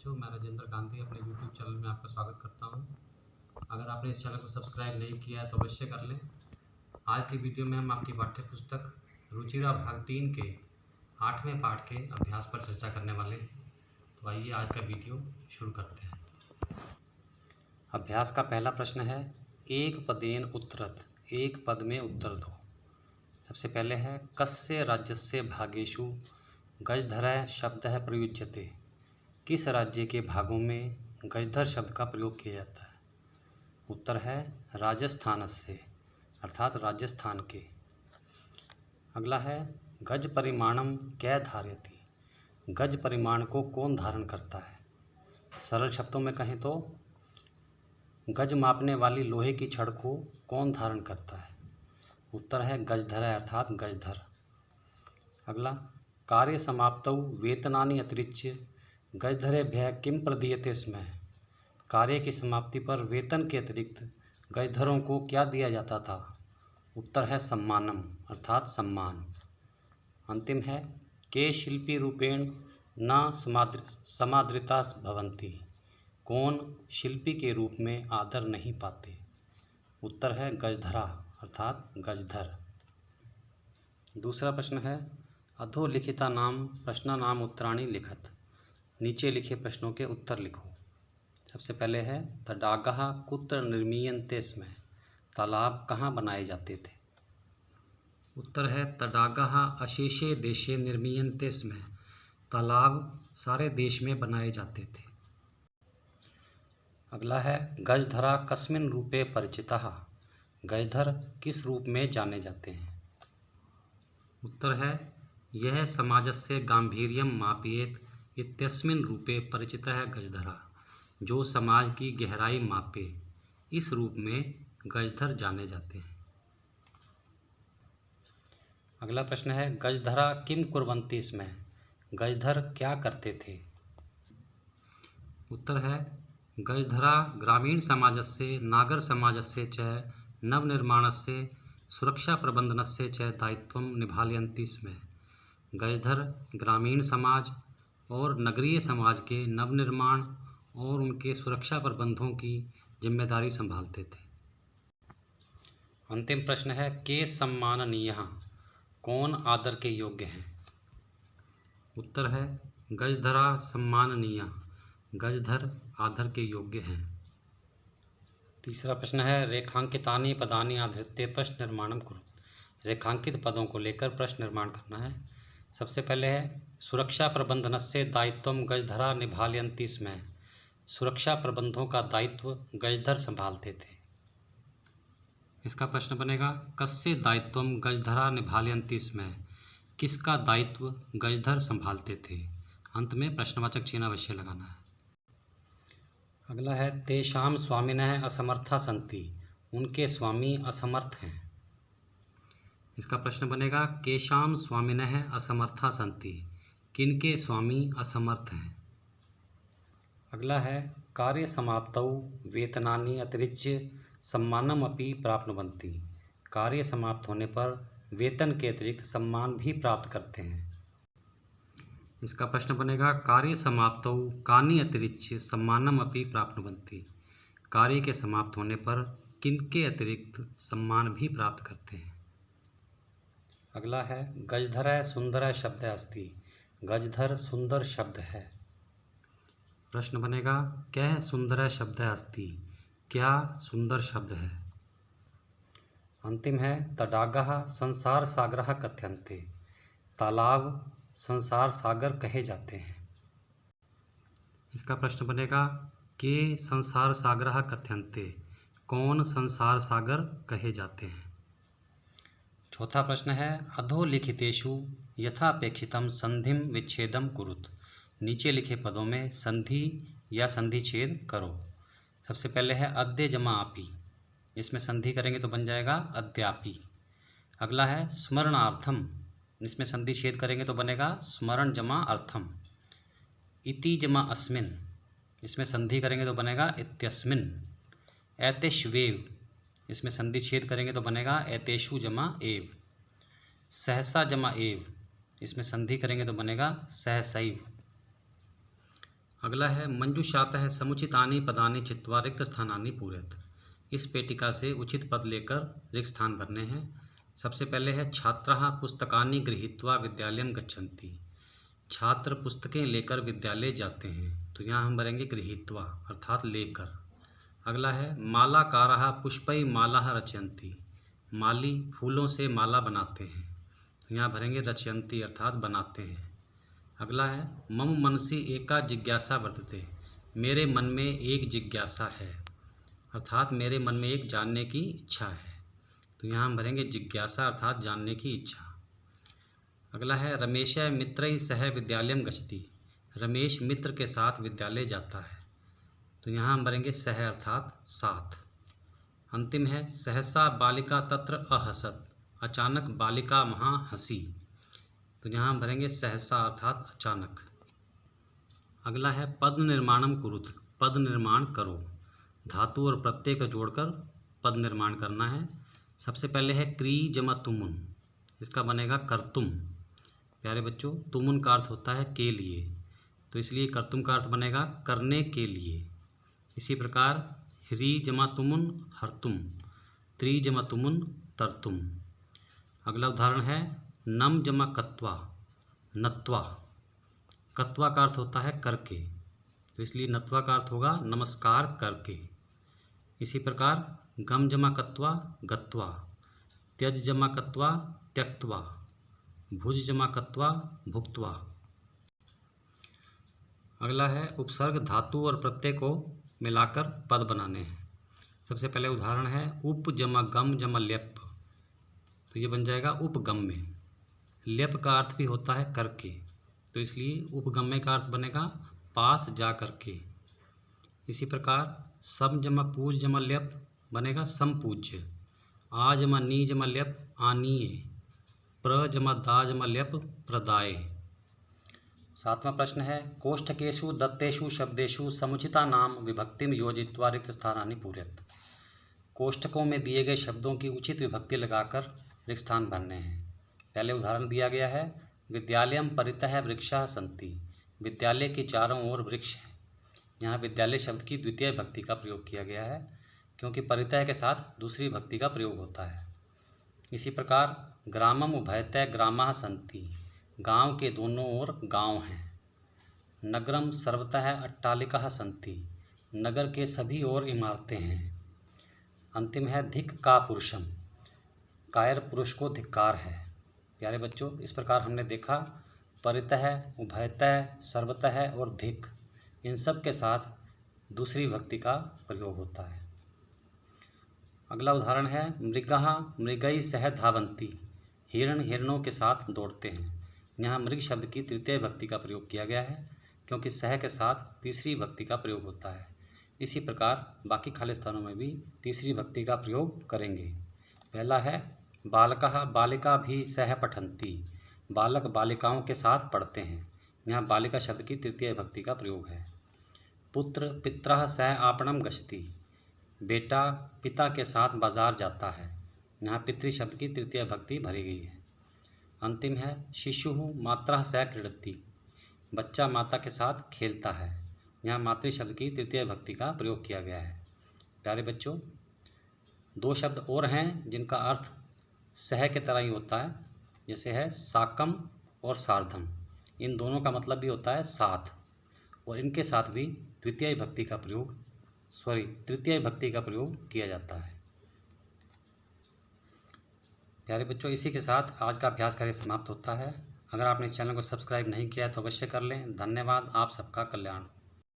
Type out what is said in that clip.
बच्चों, मैं राजेंद्र गांधी अपने यूट्यूब चैनल में आपका स्वागत करता हूं। अगर आपने इस चैनल को सब्सक्राइब नहीं किया है तो अवश्य कर लें। आज की वीडियो में हम आपकी पाठ्य पुस्तक रुचिरा भाग 3 के 8वें पाठ के अभ्यास पर चर्चा करने वाले हैं। तो आइए आज का वीडियो शुरू करते हैं। अभ्यास का पहला प्रश्न है, एक पदेन उत्तरत, एक पद में उत्तर दो। सबसे पहले है, कस्य राज्यस्य भागेषु गजधरः शब्दः प्रयुज्यते। किस राज्य के भागों में गजधर शब्द का प्रयोग किया जाता है? उत्तर है राजस्थानस्य, अर्थात राजस्थान के। अगला है, गज परिमाणम कै धारयति। गज परिमाण को कौन धारण करता है? सरल शब्दों में कहें तो गज मापने वाली लोहे की छड़ को कौन धारण करता है? उत्तर है गजधर, अर्थात गजधर। अगला, कार्य समाप्तौ वेतनानि अतिरिच्य गजधरेभ्यः किम प्रदीयते स्म। कार्य की समाप्ति पर वेतन के अतिरिक्त गजधरों को क्या दिया जाता था? उत्तर है सम्मानम, अर्थात सम्मान। अंतिम है, के शिल्पी रूपेण न समादृता भवन्ति। कौन शिल्पी के रूप में आदर नहीं पाते? उत्तर है गजधरा, अर्थात गजधर। दूसरा प्रश्न है, अधोलिखिता नाम प्रश्नानाम उत्तराणि लिखत। नीचे लिखे प्रश्नों के उत्तर लिखो। सबसे पहले है, तडागः कुत्र निर्मीयन्ते स्म। तालाब कहाँ बनाए जाते थे? उत्तर है तडागः अशेषे देशे निर्मीयन्ते स्म। तालाब सारे देश में बनाए जाते थे। अगला है, गजधरा कस्मिन् रूपे परिचितः। गजधर किस रूप में जाने जाते हैं? उत्तर है, यह समाजस्य गांभीर्यं मापयेत् इत्यस्मिन् रूपे परिचितः गजधरा। जो समाज की गहराई मापे, इस रूप में गजधर जाने जाते हैं। अगला प्रश्न है, गजधरा किम कुर्वन्ति स्म। गजधर क्या करते थे? उत्तर है, गजधरा ग्रामीण समाजस्य नागर समाजस्य च नवनिर्माणस्य सुरक्षा प्रबंधनस्य च दायित्वं निभालयन्ति स्म। गजधर ग्रामीण समाज और नगरीय समाज के नवनिर्माण और उनके सुरक्षा प्रबंधों की जिम्मेदारी संभालते थे। अंतिम प्रश्न है, के सम्माननीयः। कौन आदर के योग्य हैं? उत्तर है गजधरा सम्माननीय। गजधर आदर के योग्य हैं। तीसरा प्रश्न है, रेखांकितानि पदानि आधृत्य प्रश्न निर्माणम कुरु। रेखांकित पदों को लेकर प्रश्न निर्माण करना है। सबसे पहले है, सुरक्षा प्रबंधनस्य दायित्वं गजधरा निभालयन्ति स्म। सुरक्षा प्रबंधों का दायित्व गजधर संभालते थे। इसका प्रश्न बनेगा, कस्य दायित्वं गजधरा निभालयन्ति स्म। किसका दायित्व गजधर संभालते थे? अंत में प्रश्नवाचक चिन्ह अवश्य लगाना है। अगला है, तेषां स्वामिनः असमर्था सन्ति। उनके स्वामी असमर्थ हैं। इसका प्रश्न बनेगा, केषां स्वामिनः असमर्था सन्ति। किनके स्वामी असमर्थ हैं? अगला है, कार्य समाप्तौ वेतनानि अतिरिच्य सम्मानम अपि प्राप्नुवन्ति। कार्य समाप्त होने पर वेतन के अतिरिक्त सम्मान भी प्राप्त करते हैं। इसका प्रश्न बनेगा, कार्य समाप्तौ कानि अतिरिच्य सम्मानम अपि प्राप्नुवन्ति। कार्य के समाप्त होने पर किनके अतिरिक्त सम्मान भी प्राप्त करते हैं। अगला है, गजधर सुंदर शब्द अस्ति। गजधर सुंदर शब्द है। प्रश्न बनेगा, क्या सुंदर शब्द अस्ति। क्या सुंदर शब्द है? अंतिम है, तडागः संसार सागरः कथ्यन्ते। तालाब संसार सागर कहे जाते हैं। इसका प्रश्न बनेगा, के संसार सागरः कथ्यन्ते। कौन संसार सागर कहे जाते हैं? चौथा प्रश्न है, अधोलिखितेषु यथापेक्षितम संधिम विच्छेदम कुरुत। नीचे लिखे पदों में संधि या संधि छेद करो। सबसे पहले है, अद्य जमा आपी। इसमें संधि करेंगे तो बन जाएगा अद्यापि। अगला है, स्मरणार्थम। इसमें संधि छेद करेंगे तो बनेगा स्मरण जमा अर्थम। इति जमा अस्मिन। इसमें संधि करेंगे तो बनेगा इत्यस्मिन। एतेष्वेव। इसमें संधि छेद करेंगे तो बनेगा एतेषु जमा एव। सहसा जमा एव। इसमें संधि करेंगे तो बनेगा सहसैव। अगला है मंजूषातः समुचितानि पदानि चित्वा रिक्त स्थानानि पूरयत। इस पेटिका से उचित पद लेकर रिक्त स्थान भरने हैं। सबसे पहले है छात्राः पुस्तकानि गृहीत्वा विद्यालयं गच्छन्ति। छात्र पुस्तकें लेकर विद्यालय जाते हैं, तो यहाँ हम भरेंगे गृहीत्वा अर्थात लेकर। अगला है मालाकाराः पुष्पै मालाः रचयन्ति। माली फूलों से माला बनाते हैं, तो यहाँ भरेंगे रचयन्ति अर्थात बनाते हैं। अगला है मम मनसि एका जिज्ञासा वर्तते। मेरे मन में एक जिज्ञासा है, अर्थात मेरे मन में एक जानने की इच्छा है, तो यहाँ हम भरेंगे जिज्ञासा अर्थात जानने की इच्छा। अगला है रमेशः मित्रैः सह विद्यालयं गच्छति। रमेश मित्र के साथ विद्यालय जाता है, तो यहाँ हम भरेंगे सह अर्थात साथ। अंतिम है सहसा बालिका तत्र अहसत। अचानक बालिका वहाँ हंसी, तो यहाँ हम भरेंगे सहसा अर्थात अचानक। अगला है पद निर्माणम कुरुत। पद निर्माण करो। धातु और प्रत्यय को जोड़कर पद निर्माण करना है। सबसे पहले है क्री जमा तुमुन, इसका बनेगा कर्तुम। प्यारे बच्चों, तुमुन का अर्थ होता है के लिए, तो इसलिए कर्तुम का अर्थ बनेगा करने के लिए। इसी प्रकार ह्री जमा तुमुन हरतुम, त्रि जमा तुमुन तरतुम। अगला उदाहरण है नम जमा कत्वा नत्वा। कत्वा का अर्थ होता है करके, तो इसलिए नत्वा का अर्थ होगा नमस्कार करके। इसी प्रकार गम जमा कत्वा गत्वा, त्यज जमा कत्वा त्यक्त्वा, भुज जमा कत्वा भुक्त्वा। अगला है उपसर्ग धातु और प्रत्यय को मिलाकर पद बनाने हैं। सबसे पहले उदाहरण है उप जमा गम जमा ल्यप, तो ये बन जाएगा उपगम्य। ल्यप का अर्थ भी होता है करके, तो इसलिए उपगम्य का अर्थ बनेगा पास जा करके। इसी प्रकार सम जमा पूज जमा ल्यप बनेगा समपूज्य। आ जमा नी जमा ल्यप आनीय। प्र जमा दा जमा ल्यप प्रदाय। 7वां प्रश्न है कोष्ठकेषु दत्तेषु शब्देषु समुचिता नाम विभक्तिम योजित्वा रिक्त स्थानानि पूरयत। कोष्ठकों में दिए गए शब्दों की उचित विभक्ति लगाकर रिक्त स्थान भरने हैं। पहले उदाहरण दिया गया है विद्यालयम परितः वृक्षाः सन्ति। विद्यालय के चारों ओर वृक्ष हैं। यहाँ विद्यालय शब्द की द्वितीय विभक्ति का प्रयोग किया गया है, क्योंकि परितः के साथ दूसरी विभक्ति का प्रयोग होता है। इसी प्रकार ग्रामम उभयतः ग्रामाः सन्ति। गांव के दोनों ओर गांव हैं। नगरम सर्वतः अट्टालिकाः सन्ति। नगर के सभी ओर इमारतें हैं। अंतिम है धिक् का पुरुषम। कायर पुरुष को धिक्कार है। प्यारे बच्चों, इस प्रकार हमने देखा परितः, उभयतः, सर्वतः और धिक्, इन सब के साथ दूसरी विभक्ति का प्रयोग होता है। अगला उदाहरण है मृगः मृगैः सह धावन्ति। हिरण हिरणों के साथ दौड़ते हैं। यहाँ मृग शब्द की तृतीय विभक्ति का प्रयोग किया गया है, क्योंकि सह के साथ तीसरी विभक्ति का प्रयोग होता है। इसी प्रकार बाकी खाली स्थानों में भी तीसरी विभक्ति का प्रयोग करेंगे। पहला है बालकः बालिका भी सह पठन्ति। बालक बालिकाओं के साथ पढ़ते हैं। यहाँ बालिका शब्द की तृतीय विभक्ति का प्रयोग है। पुत्र पित्रः सह आपणम गच्छति। बेटा पिता के साथ बाजार जाता है। यहाँ पितृ शब्द की तृतीय विभक्ति भरी गई है। अंतिम है शिशुः मात्रः सह क्रीडति। बच्चा माता के साथ खेलता है। यहाँ मातृ शब्द की तृतीय विभक्ति का प्रयोग किया गया है। प्यारे बच्चों, 2 शब्द और हैं जिनका अर्थ सह के तरह ही होता है, जैसे है साकम और सार्धम। इन दोनों का मतलब भी होता है साथ, और इनके साथ भी तृतीय विभक्ति का प्रयोग किया जाता है। प्यारे बच्चों, इसी के साथ आज का अभ्यास कार्य समाप्त होता है। अगर आपने इस चैनल को सब्सक्राइब नहीं किया है तो अवश्य कर लें। धन्यवाद। आप सबका कल्याण।